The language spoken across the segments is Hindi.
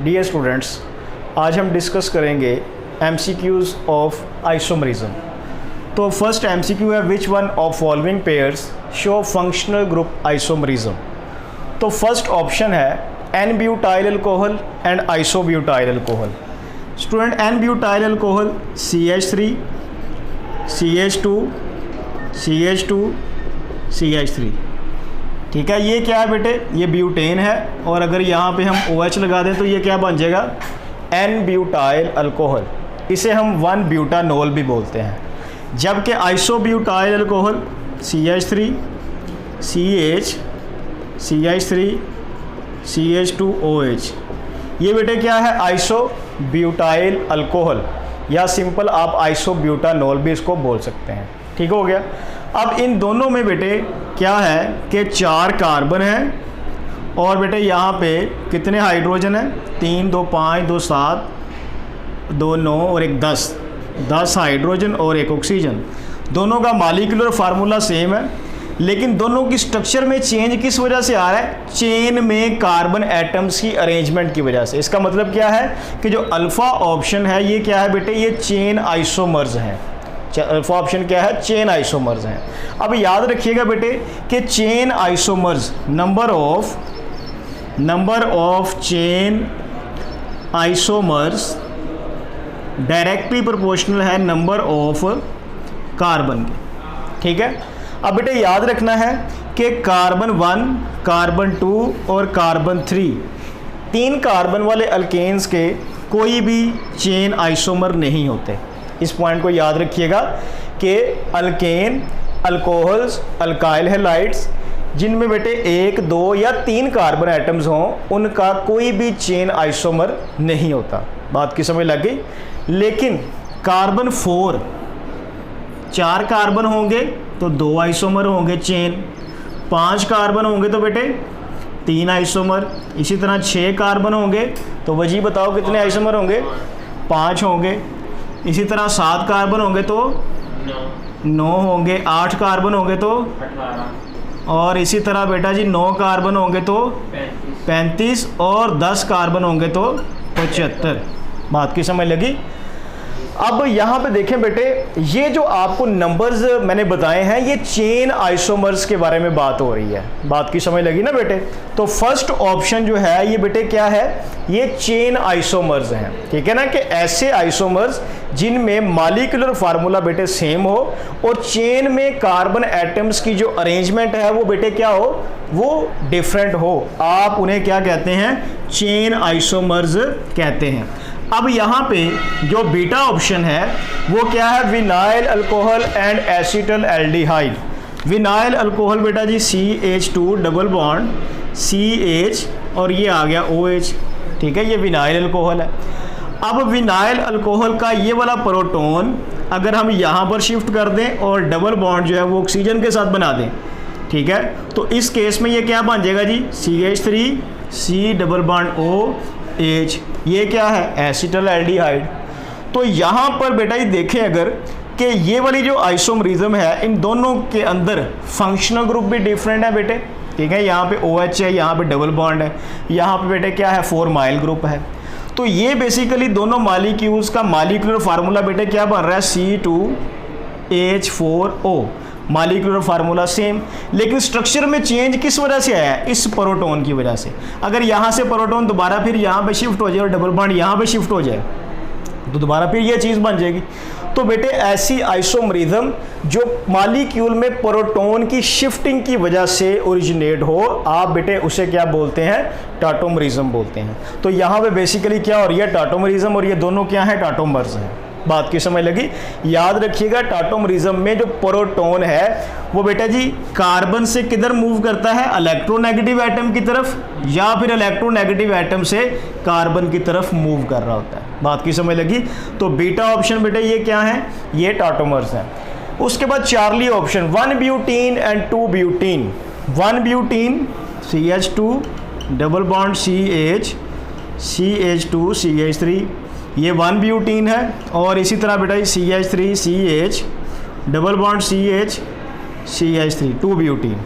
डियर स्टूडेंट्स, आज हम डिस्कस करेंगे MCQs ऑफ आइसोमरिज्म। तो फर्स्ट MCQ है which one of following pairs show functional group isomerism. तो फर्स्ट ऑप्शन है N butyl alcohol and isobutyl alcohol. Student, N butyl alcohol CH3 CH2 CH2 CH3, ठीक है। ये क्या है बेटे? ये ब्यूटेन है, और अगर यहाँ पे हम OH लगा दें तो ये क्या बन जाएगा? N-ब्यूटाइल अल्कोहल। इसे हम 1-ब्यूटानॉल भी बोलते हैं। जबकि isobutyl alcohol CH3 CH CH3 CH2OH, ये बेटे क्या है? आइसोब्यूटाइल अल्कोहल, या सिंपल आप आइसोब्यूटानॉल भी इसको बोल सकते हैं। ठीक हो गया। अब इन दोनों में बेटे क्या है कि 4 कार्बन हैं, और बेटे यहाँ पे कितने हाइड्रोजन हैं? 3 2 5 2 7 2 9 और 1 10 हाइड्रोजन और 1 ऑक्सीजन। दोनों का मॉलिक्यूलर फार्मूला सेम है, लेकिन दोनों की स्ट्रक्चर में चेंज किस वजह से आ रहा है? चेन में कार्बन एटम्स की अरेंजमेंट की वजह से। इसका मतलब क्या है कि जो अल्फ़ा ऑप्शन है ये क्या है बेटे? ये चेन आइसोमर्स हैं। अल्फ़ा ऑप्शन क्या है? चेन आइसोमर्स हैं। अब याद रखिएगा बेटे कि chain isomers number of chain isomers directly proportional है नंबर ऑफ कार्बन के। ठीक है। अब बेटे याद रखना है कि कार्बन 1, कार्बन 2 और कार्बन 3, 3 कार्बन वाले अल्केन्स के कोई भी चेन आइसोमर नहीं होते। इस पॉइंट को याद रखिएगा कि अल्केन, अल्कोहल्स, अल्काइल हैलाइड्स जिनमें बेटे 1, 2 या 3 कार्बन एटम्स हों, उनका कोई भी चेन आइसोमर नहीं होता। बात की समझ लग गई? लेकिन कार्बन 4, 4 कार्बन होंगे तो 2 आइसोमर होंगे चेन, 5 कार्बन होंगे तो बेटे 3 आइसोमर, इसी तरह 6 कार्बन होंगे तो वजी बताओ कितने आइसोमर होंगे? 5 होंगे। इसी तरह 7 कार्बन होंगे तो 9 होंगे, 8 कार्बन होंगे तो 18, और इसी तरह बेटा जी 9 कार्बन होंगे तो 35, और 10 कार्बन होंगे तो 75। बात की समझ लगी? अब यहाँ पे देखें बेटे, ये जो आपको नंबर्स मैंने बताए हैं ये चेन आइसोमर्स के बारे में बात हो रही है। बात की समझ लगी ना बेटे? तो फर्स्ट ऑप्शन जो है ये बेटे क्या है? ये चेन आइसोमर्स हैं। ठीक है ना, कि ऐसे आइसोमर्स जिनमें मॉलिक्यूलर फार्मूला बेटे सेम हो और चेन में कार्बन एटम्स की जो अरेंजमेंट है वो बेटे क्या हो? वो डिफरेंट हो। आप उन्हें क्या कहते हैं? चेन आइसोमर्स कहते हैं। अब यहाँ पे जो बीटा ऑप्शन है वो क्या है? Vinyl alcohol and acetaldehyde. Vinyl alcohol बेटा जी CH2 डबल बॉन्ड CH, और ये आ गया OH। ठीक है, ये विनाइल अल्कोहल है। अब विनाइल अल्कोहल का ये वाला प्रोटॉन अगर हम यहाँ पर शिफ्ट कर दें और डबल बॉन्ड जो है वो ऑक्सीजन के साथ बना दें, ठीक है, तो इस केस में ये क्या बन जाएगा जी? CH3 C double bond OH। ये क्या है? Acetaldehyde. तो यहाँ पर बेटा ये देखें अगर कि ये वाली जो आइसोमरिज्म है इन दोनों के अंदर फंक्शनल ग्रुप भी डिफरेंट है बेटे। ठीक है, यहाँ पे OH है, यहाँ पे डबल बॉन्ड है, यहाँ पे बेटे क्या है? 4 माइल ग्रुप है। तो ये बेसिकली दोनों मॉलिक्यूल्स का मॉलिक्यूलर फार्मूला बेटे क्या बन रहा है? C2H4O। मॉलिक्यूलर फार्मूला सेम, लेकिन स्ट्रक्चर में चेंज किस वजह से आया है? इस प्रोटॉन की वजह से। अगर यहाँ से प्रोटॉन दोबारा फिर यहाँ पे शिफ्ट हो जाए और डबल बॉन्ड यहाँ पे शिफ्ट हो जाए तो दोबारा फिर ये चीज़ बन जाएगी। तो बेटे ऐसी आइसोमरिज्म जो मॉलिक्यूल में प्रोटॉन की शिफ्टिंग की वजह से ओरिजिनेट हो, आप बेटे उसे क्या बोलते हैं? टाटोमरिज्म बोलते हैं। तो यहाँ पे बेसिकली क्या हो रही है? टाटोमरिज्म, और ये दोनों क्या है? टाटोमर्स हैं। बात की समझ लगी? याद रखिएगा टाटोमरिज्म में जो प्रोटॉन है वो बेटा जी कार्बन से किधर मूव करता है? इलेक्ट्रोनेगेटिव एटम की तरफ, या फिर इलेक्ट्रोनेगेटिव एटम से कार्बन की तरफ मूव कर रहा होता है। बात की समझ लगी? तो बीटा ऑप्शन बेटे ये क्या है? ये टाटोमर्स हैं। उसके बाद Charlie option 1 butene and 2 butene. 1 butene CH2 double bond CH CH2 CH3, ये 1 ब्यूटीन है, और इसी तरह बेटा CH3 CH double bond CH CH3 2 butene.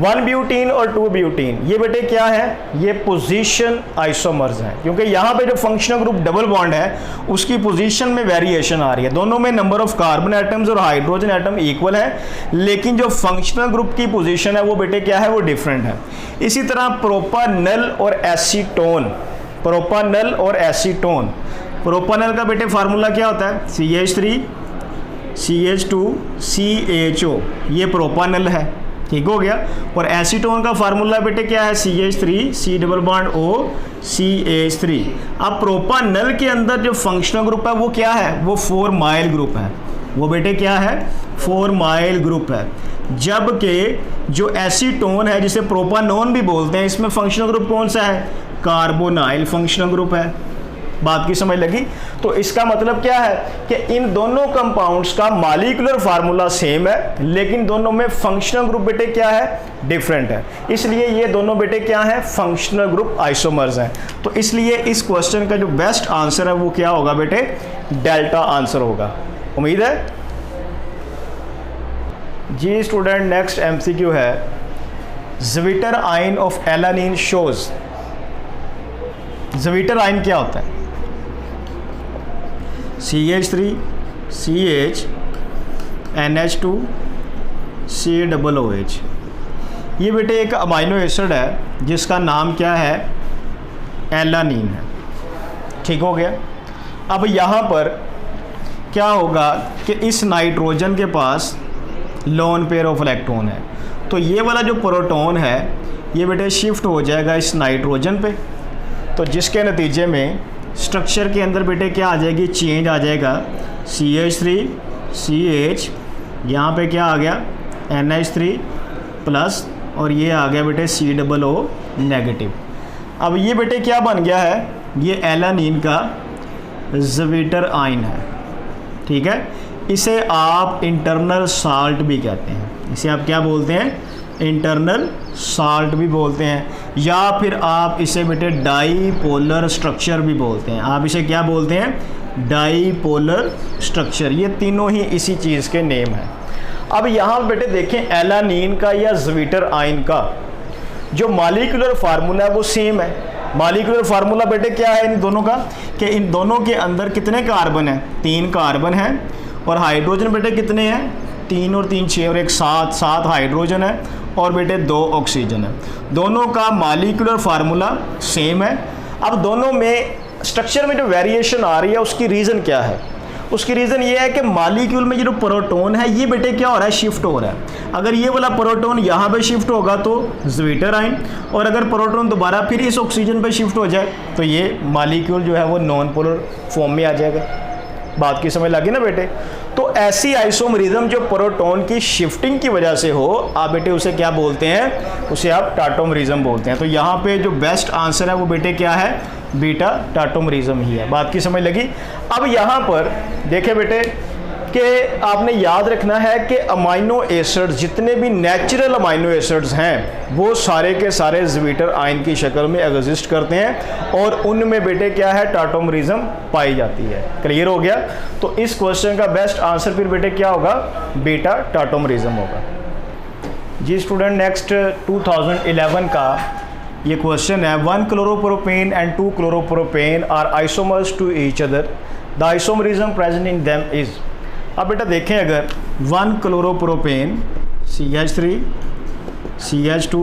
1 butene और 2 ब्यूटीन, ये बेटे क्या है, ये पोजीशन आइसोमर्स हैं, क्योंकि यहाँ पे जो फंक्शनल ग्रुप डबल बॉन्ड है उसकी पोजीशन में वेरिएशन आ रही है। दोनों में नंबर ऑफ कार्बन एटम्स और हाइड्रोजन एटम इक्वल है, लेकिन जो फंक्शनल ग्रुप की पोजीशन है वो बेटे क्या है, वो डिफरेंट है। इसी तरह प्रोपानल और एसीटोन, प्रोपानल और एसीटोन, प्रोपानल का बेटे फार्मूला क्या होता है, CH3 CH2 CHO, ये प्रोपानल है, ठीक हो गया। और एसीटोन का फार्मूला बेटे क्या है, CH3 C double bond O CH3। अब प्रोपानल के अंदर जो फंक्शनल ग्रुप है वो क्या है, वो 4 माइल ग्रुप है, वो बेटे क्या है, 4 माइल ग्रुप है। जबकि जो एसीटोन है जिसे प्रोपानोन भी बोलते हैं, इसमें फंक्शनल ग्रुप कौन सा है, कार्बोनाइल फंक्शनल ग्रुप है। बात की समझ लगी। तो इसका मतलब क्या है कि इन दोनों कंपाउंड्स का मॉलिक्यूलर फार्मूला सेम है, लेकिन दोनों में फंक्शनल ग्रुप बेटे क्या है, डिफरेंट है। इसलिए ये दोनों बेटे क्या है, फंक्शनल ग्रुप आइसोमर्स हैं। तो इसलिए इस क्वेश्चन का जो बेस्ट आंसर है वो क्या होगा बेटे, डेल्टा आंसर होगा। उम्मीद है जी स्टूडेंट। नेक्स्ट MCQ है, zwitter ion of alanine shows. Zwitter ion क्या होता है, CH3 CH NH2 COOH। ये बेटे एक अमाइनो एसिड है जिसका नाम क्या है, एलानिन है, ठीक हो गया। अब यहाँ पर क्या होगा कि इस नाइट्रोजन के पास लोन पेयर ऑफ इलेक्ट्रॉन है, तो ये वाला जो प्रोटॉन है ये बेटे शिफ्ट हो जाएगा इस नाइट्रोजन पे, तो जिसके नतीजे में स्ट्रक्चर के अंदर बेटे क्या आ जाएगी, चेंज आ जाएगा। CH3 CH, यहाँ पे क्या आ गया, NH3 प्लस, और ये आ गया बेटे COO नेगेटिव। अब ये बेटे क्या बन गया है, ये एलानिन का ज़्विटर आयन है, ठीक है। इसे आप इंटरनल साल्ट भी कहते हैं, इसे आप क्या बोलते हैं, इंटरनल साल्ट भी बोलते हैं, या फिर आप इसे बेटे डाईपोलर स्ट्रक्चर भी बोलते हैं। आप इसे क्या बोलते हैं, डाईपोलर स्ट्रक्चर। ये तीनों ही इसी चीज़ के नेम हैं। अब यहाँ बेटे देखें, एलानिन का या ज़्विटर आयन का जो मॉलिक्यूलर फार्मूला है वो सेम है। मॉलिक्यूलर फार्मूला बेटे क्या है इन दोनों का, कि इन दोनों के अंदर कितने कार्बन हैं, 3 कार्बन हैं, और हाइड्रोजन बेटे कितने हैं, 3 और 3 6, और एक 7 हाइड्रोजन है, और बेटे 2 ऑक्सीजन है। दोनों का मॉलिक्यूलर फार्मूला सेम है। अब दोनों में स्ट्रक्चर में जो वेरिएशन आ रही है उसकी रीज़न क्या है, उसकी रीज़न ये है कि मॉलिक्यूल में जो प्रोटॉन है ये बेटे क्या हो रहा है, शिफ्ट हो रहा है। अगर ये वाला प्रोटॉन यहाँ पे शिफ्ट होगा तो ज़्विटर आयन, और अगर प्रोटॉन दोबारा फिर इस ऑक्सीजन पे शिफ्ट हो जाए तो ये मॉलिक्यूल जो है वो नॉन पोलर फॉर्म में आ जाएगा। बात की समझ लगी ना बेटे। तो ऐसी आइसोमरिज्म जो प्रोटॉन की शिफ्टिंग की वजह से हो, आप बेटे उसे क्या बोलते हैं, उसे आप टाटोमरिज्म बोलते हैं। तो यहाँ पे जो बेस्ट आंसर है वो बेटे क्या है, बीटा टाटोमरिज्म ही है। बात की समझ लगी। अब यहाँ पर देखें बेटे कि आपने याद रखना है कि अमाइनो एसिड, जितने भी नेचुरल अमाइनो एसिड्स हैं वो सारे के सारे ज़्विटर आयन की शक्ल में एग्जिस्ट करते हैं, और उनमें बेटे क्या है, टाटोमरिज्म पाई जाती है। क्लियर हो गया। तो इस क्वेश्चन का बेस्ट आंसर फिर बेटे क्या होगा, बीटा टाटोमरिज्म होगा। जी स्टूडेंट, नेक्स्ट 2011 का ये क्वेश्चन है, 1 chloropropane and 2 chloropropane are isomers to each other, the isomerism present in them is. अब बेटा देखें, अगर 1 chloropropane CH3 CH2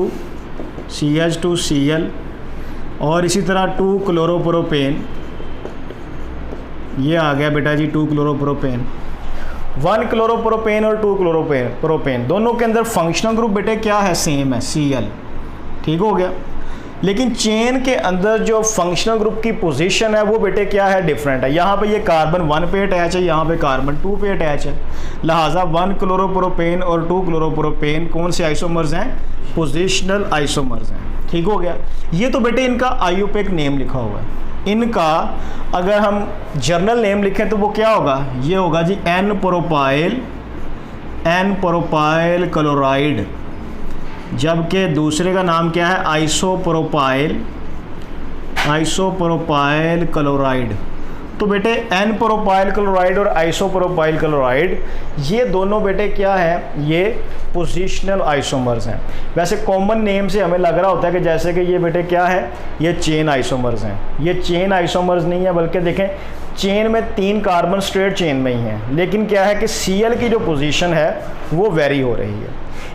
CH2 Cl, और इसी तरह 2 क्लोरोप्रोपेन, ये आ गया बेटा जी 2 क्लोरोप्रोपेन। 1 क्लोरोप्रोपेन और 2 क्लोरोप्रोपेन दोनों के अंदर फंक्शनल ग्रुप बेटे क्या है, सेम है, Cl, ठीक हो गया। लेकिन चेन के अंदर जो फंक्शनल ग्रुप की पोजीशन है वो बेटे क्या है, डिफरेंट है। यहाँ पे ये कार्बन 1 पे अटैच है, यहाँ पे कार्बन 2 पे अटैच है। लिहाजा 1 क्लोरोप्रोपेन और 2 क्लोरोप्रोपेन कौन से आइसोमर्स हैं, पोजिशनल आइसोमर्स हैं, ठीक हो गया। ये तो बेटे इनका IUPAC नेम लिखा हुआ है। इनका अगर हम जर्नल नेम लिखें तो वो क्या होगा, ये होगा जी N प्रोपाइल क्लोराइड, जबकि दूसरे का नाम क्या है, आइसोप्रोपाइल क्लोराइड। तो बेटे एन प्रोपाइल क्लोराइड और आइसोप्रोपाइल क्लोराइड ये दोनों बेटे क्या है, ये पोजिशनल आइसोमर्स हैं। वैसे कॉमन नेम से हमें लग रहा होता है कि जैसे कि ये बेटे क्या है, ये चेन आइसोमर्स हैं। ये चेन आइसोमर्स नहीं है, बल्कि देखें चेन में 3 कार्बन स्ट्रेट चेन में ही हैं, लेकिन क्या है कि Cl की जो पोजीशन है वो वेरी हो रही है।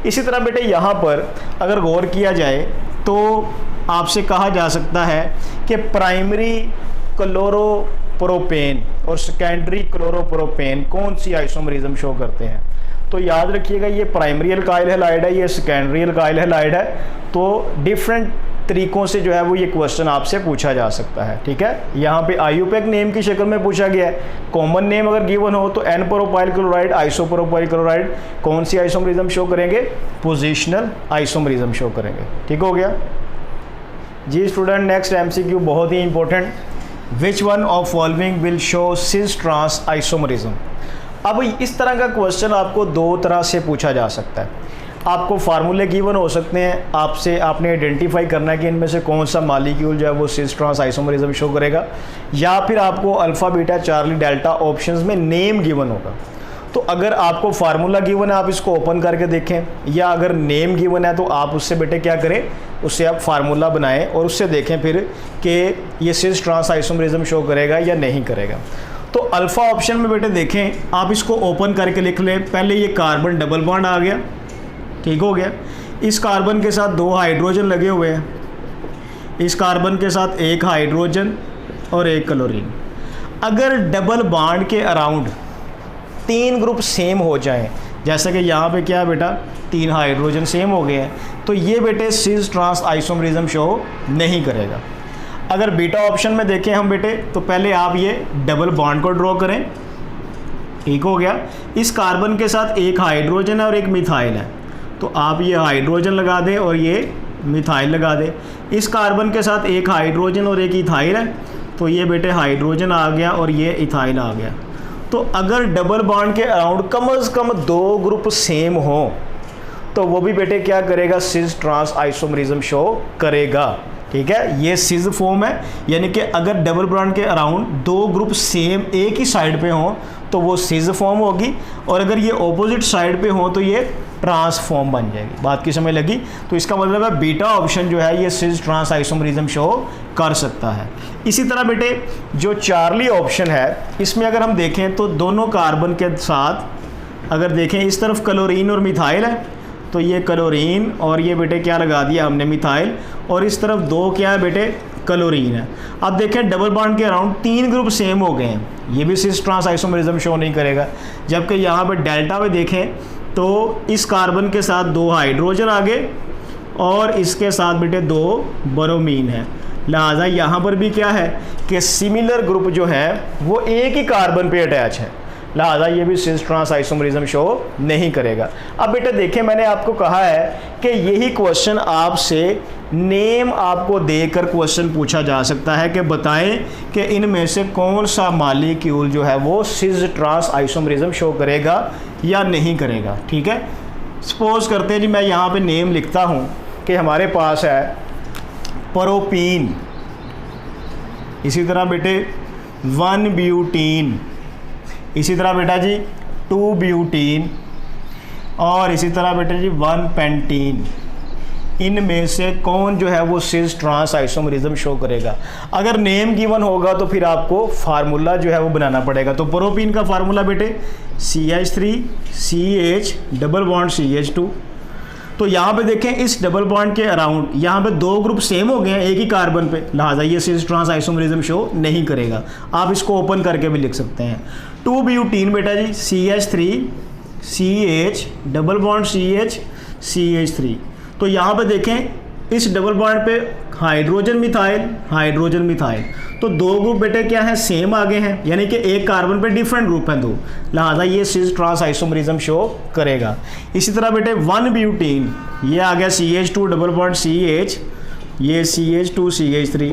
इसी तरह बेटे यहाँ पर अगर गौर किया जाए तो आपसे कहा जा सकता है कि प्राइमरी क्लोरोप्रोपेन और सेकेंडरी क्लोरोप्रोपेन कौन सी आइसोमरिज्म शो करते हैं। तो याद रखिएगा ये प्राइमरी अल्काइल हैलाइड है, ये सेकेंडरी अल्काइल हैलाइड है। तो डिफरेंट तरीकों से जो है वो ये क्वेश्चन आपसे पूछा जा सकता है, ठीक है। यहाँ पे आईयूपैक नेम की शक्ल में पूछा गया है। कॉमन नेम अगर गिवन हो तो n propyl chloride, isopropyl chloride कौन सी आइसोमरिज्म शो करेंगे, पोजिशनल आइसोमरिज्म शो करेंगे। ठीक हो गया जी स्टूडेंट। नेक्स्ट एमसीक्यू बहुत ही important, which one of following will show cis trans isomerism. अब इस तरह का क्वेश्चन आपको 2 तरह से पूछा जा सकता है। आपको फार्मूले गिवन हो सकते हैं, आपने आइडेंटिफाई करना है कि इनमें से कौन सा मालिक्यूल जो है वो सिस ट्रांस आइसोमरिज्म शो करेगा, या फिर आपको alpha beta Charlie delta options में नेम गिवन होगा। तो अगर आपको फार्मूला गिवन है आप इसको ओपन करके देखें, या अगर नेम गिवन है तो आप उससे बेटे क्या करें, उससे आप फार्मूला बनाएं और उससे देखें फिर कि ये सिस ट्रांस आइसोमरिज्म शो करेगा या नहीं करेगा। तो अल्फ़ा ऑप्शन में बेटे देखें, आप इसको ओपन करके लिख लें। पहले ये कार्बन डबल बॉन्ड आ गया, ठीक हो गया। इस कार्बन के साथ 2 हाइड्रोजन लगे हुए हैं, इस कार्बन के साथ 1 हाइड्रोजन और 1 क्लोरीन। अगर डबल बॉन्ड के अराउंड 3 ग्रुप सेम हो जाएं, जैसे कि यहाँ पे क्या है बेटा 3 हाइड्रोजन सेम हो गए हैं, तो ये बेटे सिस ट्रांस आइसोमरिज्म शो नहीं करेगा। अगर बीटा ऑप्शन में देखें हम बेटे, तो पहले आप ये डबल बॉन्ड को ड्रॉ करें, ठीक हो गया। इस कार्बन के साथ 1 हाइड्रोजन है और 1 मिथाइल है, तो आप ये हाइड्रोजन लगा दें और ये मिथाइल लगा दें। इस कार्बन के साथ 1 हाइड्रोजन और 1 इथाइल है, तो ये बेटे हाइड्रोजन आ गया और ये इथाइल आ गया। तो अगर डबल बॉन्ड के अराउंड कम से कम 2 ग्रुप सेम हो तो वो भी बेटे क्या करेगा, सिस ट्रांस आइसोमरिज्म शो करेगा, ठीक है। ये सिस फॉर्म है, यानी कि अगर डबल बॉन्ड के अराउंड 2 ग्रुप सेम एक ही साइड पे हों तो वो सिस फॉर्म होगी, और अगर ये ऑपोजिट साइड पे हो तो ये ट्रांसफॉर्म बन जाएगी। बात की समझ लगी। तो इसका मतलब है बीटा ऑप्शन जो है ये सिस ट्रांस आइसोमरिज्म शो कर सकता है। इसी तरह बेटे जो चार्ली ऑप्शन है, इसमें अगर हम देखें तो दोनों कार्बन के साथ अगर देखें, इस तरफ क्लोरीन और मिथाइल है, तो ये क्लोरीन और ये बेटे क्या लगा दिया हमने मिथाइल, और इस तरफ 2 क्या है बेटे क्लोरीन है। अब देखें डबल बॉन्ड के अराउंड 3 ग्रुप सेम हो गए हैं, ये भी सिस ट्रांस आइसोमरिज्म शो नहीं करेगा। जबकि यहाँ पे डेल्टा में देखें तो इस कार्बन के साथ 2 हाइड्रोजन आ गए और इसके साथ बेटे 2 ब्रोमीन है, लिहाजा यहाँ पर भी क्या है कि सिमिलर ग्रुप जो है वो एक ही कार्बन पे अटैच है, लिहाजा ये भी सिस ट्रांस आइसोमरिज्म शो नहीं करेगा। अब बेटा देखें, मैंने आपको कहा है कि यही क्वेश्चन आपसे नेम आपको देकर क्वेश्चन पूछा जा सकता है कि बताएं कि इनमें से कौन सा मालिक्यूल जो है वो सिस ट्रांस आइसोमरिज्म शो करेगा या नहीं करेगा, ठीक है। सपोज करते हैं जी मैं यहाँ पे नेम लिखता हूँ कि हमारे पास है प्रोपीन, इसी तरह बेटे 1 ब्यूटीन, इसी तरह बेटा जी 2 ब्यूटीन, और इसी तरह बेटा जी 1 पेंटीन। इनमें से कौन जो है वो सिस ट्रांस आइसोमरिज्म शो करेगा। अगर नेम गिवन होगा तो फिर आपको फार्मूला जो है वो बनाना पड़ेगा। तो प्रोपीन का फार्मूला बेटे CH3 CH double bond CH2। तो यहाँ पे देखें इस डबल बॉन्ड के अराउंड यहाँ पे 2 ग्रुप सेम हो गए हैं एक ही कार्बन पे, लिहाजा ये सिस ट्रांस आइसोमरिज्म शो नहीं करेगा। आप इसको ओपन करके भी लिख सकते हैं। 2 ब्यूटीन बेटा जी CH3 CH double bond CH CH3। तो यहाँ पे देखें इस डबल बॉन्ड पे हाइड्रोजन मिथाइल, तो 2 ग्रुप बेटे क्या है सेम आगे हैं, यानी कि एक कार्बन पे डिफरेंट ग्रुप हैं 2, लिहाजा ये सिस ट्रांस आइसोमरिज्म शो करेगा। इसी तरह बेटे 1 ब्यूटीन, ये आ गया CH2 डबल बॉन्ड CH, ये CH2 CH3।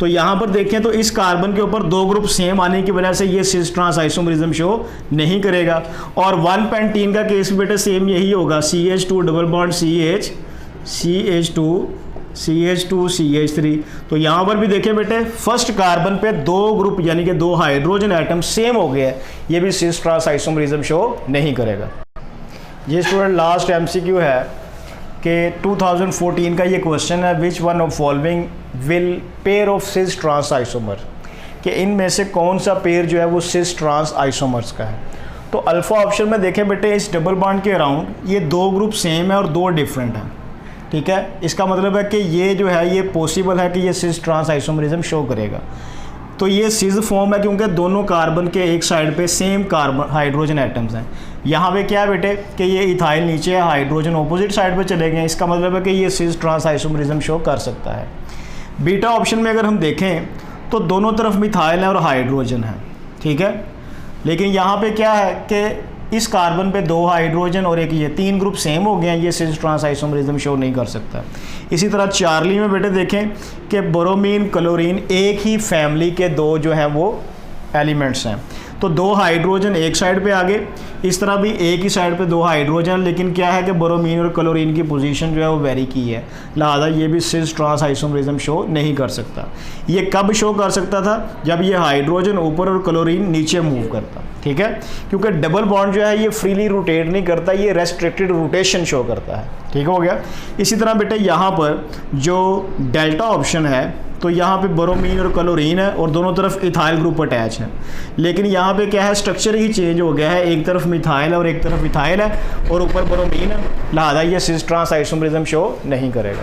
तो यहाँ पर देखें तो इस कार्बन के ऊपर 2 ग्रुप सेम आने की वजह से ये सिस ट्रांस आइसोमरिज्म शो नहीं करेगा। और 1 पेंटीन का केस बेटे सेम यही होगा, CH2 double bond CH CH2 CH2 CH3। तो यहाँ पर भी देखिए बेटे फर्स्ट कार्बन पे 2 ग्रुप यानी कि 2 हाइड्रोजन एटम सेम हो गए हैं, ये भी सिस ट्रांस आइसोमरिज्म शो नहीं करेगा। ये स्टूडेंट लास्ट MCQ है कि 2014 का ये क्वेश्चन है, which one of following will pair of cis trans isomer, कि इनमें से कौन सा पेयर जो है वो सिस ट्रांस आइसोमर्स का है। तो अल्फा ऑप्शन में देखें बेटे इस डबल बॉन्ड के अराउंड ये 2 ग्रुप सेम है और 2 डिफरेंट हैं, ठीक है। इसका मतलब है कि ये जो है ये पॉसिबल है कि ये सिस ट्रांस आइसोमरिज्म शो करेगा। तो ये सिस फॉर्म है क्योंकि दोनों कार्बन के एक साइड पे सेम कार्बन हाइड्रोजन एटम्स हैं। यहाँ पे क्या है बेटे कि ये इथाइल नीचे है, हाइड्रोजन ऑपोजिट साइड पे चले गए, इसका मतलब है कि ये सिस ट्रांस आइसोमरिज्म शो कर सकता है। बीटा ऑप्शन में अगर हम देखें तो दोनों तरफ मिथाइल है और हाइड्रोजन है, ठीक है। लेकिन यहाँ पे क्या है कि इस कार्बन पे 2 हाइड्रोजन और एक ये 3 ग्रुप सेम हो गए हैं, ये सिस ट्रांस आइसोमरिज्म शो नहीं कर सकता। इसी तरह चार्ली में बेटे देखें कि ब्रोमीन क्लोरीन एक ही फैमिली के 2 जो हैं वो एलिमेंट्स हैं, तो 2 हाइड्रोजन एक साइड पे आ गए, इस तरह भी एक ही साइड पे 2 हाइड्रोजन, लेकिन क्या है कि ब्रोमीन और क्लोरीन की पोजीशन जो है वो वेरी की है, लिहाजा ये भी सिस ट्रांस आइसोमरिज्म शो नहीं कर सकता। ये कब शो कर सकता था, जब ये हाइड्रोजन ऊपर और क्लोरीन नीचे मूव करता, ठीक है, क्योंकि डबल बॉन्ड जो है ये फ्रीली रोटेट नहीं करता, ये रेस्ट्रिक्टेड रोटेशन शो करता है, ठीक हो गया। इसी तरह बेटे यहाँ पर जो डेल्टा ऑप्शन है तो यहाँ पे ब्रोमीन और क्लोरीन है और दोनों तरफ इथाइल ग्रुप अटैच है, लेकिन यहाँ पे क्या है स्ट्रक्चर ही चेंज हो गया है, एक तरफ मिथाइल है और एक तरफ इथाइल है और ऊपर ब्रोमीन है, लिहाजा ये सिस ट्रांस आइसोमरिज्म शो नहीं करेगा।